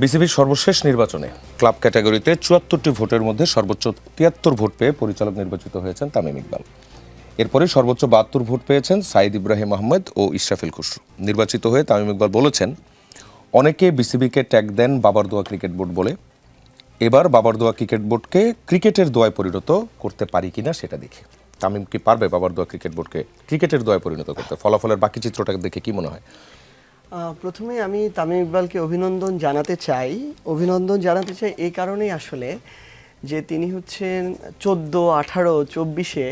বিসিবির সর্বশেষ নির্বাচনে ক্লাব ক্যাটাগরিতে ৭৪টি ভোটের মধ্যে সর্বোচ্চ ৭৩ ভোট পেয়ে পরিচালক নির্বাচিত হয়েছেন তামিম ইকবাল। এরপরে সর্বোচ্চ ৭২ ভোট পেয়েছেন সাইদ ইব্রাহিম আহমেদ ও ইশরাফিল খসরু। নির্বাচিত হয়ে তামিম ইকবাল বলেছেন, অনেকে বিসিবিকে ট্যাগ দেন বাবার দোয়া ক্রিকেট বোর্ড বলে। এবার বাবার দোয়া ক্রিকেট বোর্ডকে ক্রিকেটের দোয়ায় পরিণত করতে পারি কিনা সেটা দেখি। তামিম কি পারবে বাবার দোয়া ক্রিকেট বোর্ডকে ক্রিকেটের দোয়ায় পরিণত করতে? ফলাফলের বাকি চিত্রটা দেখে কি মনে হয়? প্রথমে আমি তামিম ইকবালকে অভিনন্দন জানাতে চাই এই কারণেই আসলে যে তিনি হচ্ছেন 14, 18, 24-এ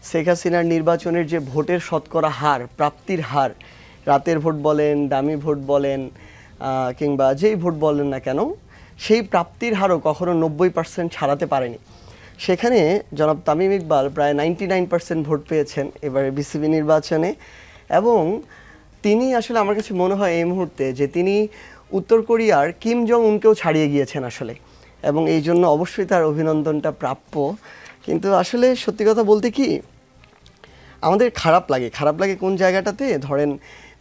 শেখ হাসিনার নির্বাচনের যে ভোটের শতকরা হার, প্রাপ্তির হার, রাতের ভোট বলেন, দামি ভোট বলেন, কিংবা যেই ভোট বলেন না কেন, সেই প্রাপ্তির হারও কখনো 90% ছাড়াতে পারেনি। সেখানে জনাব তামিম ইকবাল প্রায় 99% ভোট পেয়েছেন এবারে বিসিবি নির্বাচনে। এবং তিনি আসলে আমার কাছে মনে হয় এই মুহূর্তে যে তিনি উত্তর কোরিয়ার কিম জং উনকেও ছাড়িয়ে গিয়েছেন আসলে, এবং এই জন্য অবশ্যই তার অভিনন্দনটা প্রাপ্য। কিন্তু আসলে সত্যি কথা বলতে কি, আমাদের খারাপ লাগে কোন জায়গাটাতে, ধরেন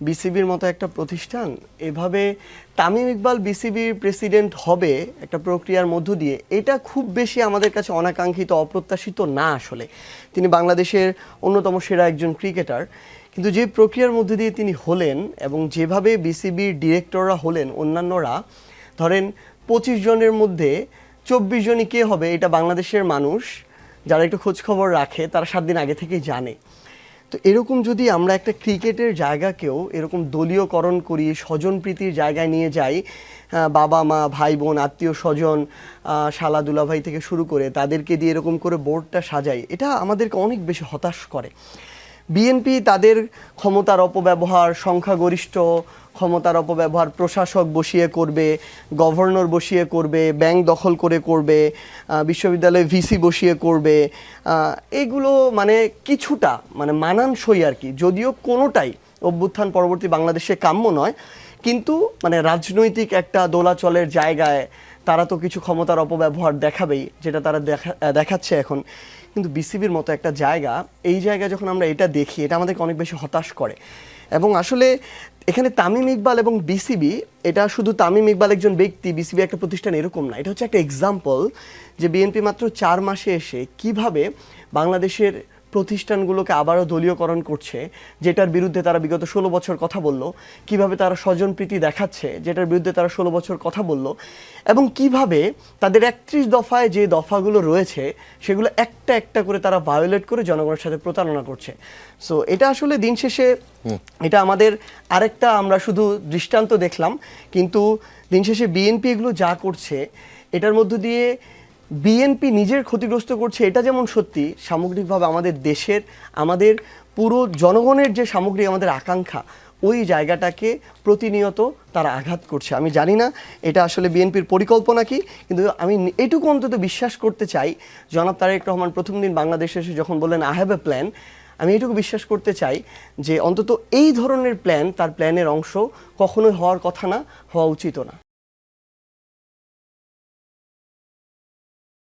বিসিবির মতো একটা প্রতিষ্ঠান এভাবে তামিম ইকবাল বিসিবির প্রেসিডেন্ট হবে একটা প্রক্রিয়ার মধ্য দিয়ে, এটা খুব বেশি আমাদের কাছে অনাকাঙ্ক্ষিত, অপ্রত্যাশিত না আসলে। তিনি বাংলাদেশের অন্যতম সেরা একজন ক্রিকেটার, কিন্তু যে প্রক্রিয়ার মধ্যে দিয়ে তিনি হলেন এবং যেভাবে বিসিবির ডিরেক্টররা হলেন, অন্যান্যরা ধরেন 25 জনের মধ্যে 24 জনই কে হবে এটা বাংলাদেশের মানুষ যারা একটু খোঁজখবর রাখে তারা 7 দিন আগে থেকেই জানে। তো এরকম যদি আমরা একটা ক্রিকেটের জায়গাকেও এরকম দলীয়করণ করি, স্বজনপ্রীতির জায়গায় নিয়ে যাই, বাবা মা ভাই বোন আত্মীয় স্বজন শালা দুলাভাই থেকে শুরু করে তাদেরকে দিয়ে এরকম করে বোর্ডটা সাজাই, এটা আমাদেরকে অনেক বেশি হতাশ করে। বিএনপি তাদের ক্ষমতার অপব্যবহার, সংখ্যাগরিষ্ঠ ক্ষমতার অপব্যবহার প্রশাসক বসিয়ে করবে, গভর্নর বসিয়ে করবে, ব্যাংক দখল করে করবে, বিশ্ববিদ্যালয়ে ভিসি বসিয়ে করবে, এগুলো মানে কিছুটা মানে মানানসই আর কি, যদিও কোনোটাই অভ্যুত্থান পরবর্তী বাংলাদেশে কাম্য নয়, কিন্তু মানে রাজনৈতিক একটা দোলাচলের জায়গায় তারা তো কিছু ক্ষমতার অপব্যবহার দেখাবেই, যেটা তারা দেখাচ্ছে এখন। কিন্তু বিসিবির মতো একটা জায়গা, এই জায়গায় যখন আমরা এটা দেখি, এটা আমাদেরকে অনেক বেশি হতাশ করে। এবং আসলে এখানে তামিম ইকবাল এবং বিসিবি, এটা শুধু তামিম ইকবাল একজন ব্যক্তি, বিসিবি একটা প্রতিষ্ঠান, এরকম না। এটা হচ্ছে একটা এক্সাম্পল যে বিএনপি মাত্র 4 মাসে এসে কিভাবে বাংলাদেশের প্রতিষ্ঠানগুলোকে আবারও দলীয়করণ করছে, যেটার বিরুদ্ধে তারা বিগত 16 বছর কথা বলল, কিভাবে তারা স্বজনপ্রীতি দেখাচ্ছে, যেটার বিরুদ্ধে তারা 16 বছর কথা বলল, এবং কিভাবে তাদের 31 দফায় যে দফাগুলো রয়েছে সেগুলো একটা একটা করে তারা ভায়োলেট করে জনগণের সাথে প্রতারণা করছে। সো এটা আসলে দিন শেষে এটা আমাদের আরেকটা, আমরা শুধু দৃষ্টান্ত দেখলাম, কিন্তু দিন শেষে বিএনপি এগুলো যা করছে এটার মধ্য দিয়ে বিএনপি নিজের ক্ষতিগ্রস্ত করছে, এটা যেমন সত্যি, সামগ্রিকভাবে আমাদের দেশের, আমাদের পুরো জনগণের যে সামগ্রিক আমাদের আকাঙ্ক্ষা, ওই জায়গাটাকে প্রতিনিয়ত তারা আঘাত করছে। আমি জানি না এটা আসলে বিএনপির পরিকল্পনা কি, কিন্তু আমি এটুকু অন্তত বিশ্বাস করতে চাই, জনাব তারেক রহমান প্রথম দিন বাংলাদেশে এসে যখন বললেন আই হ্যাভ এ প্ল্যান, আমি এটুকু বিশ্বাস করতে চাই যে অন্তত এই ধরনের প্ল্যান, তার প্ল্যানের অংশ কখনোই হওয়ার কথা না, হওয়া উচিত না।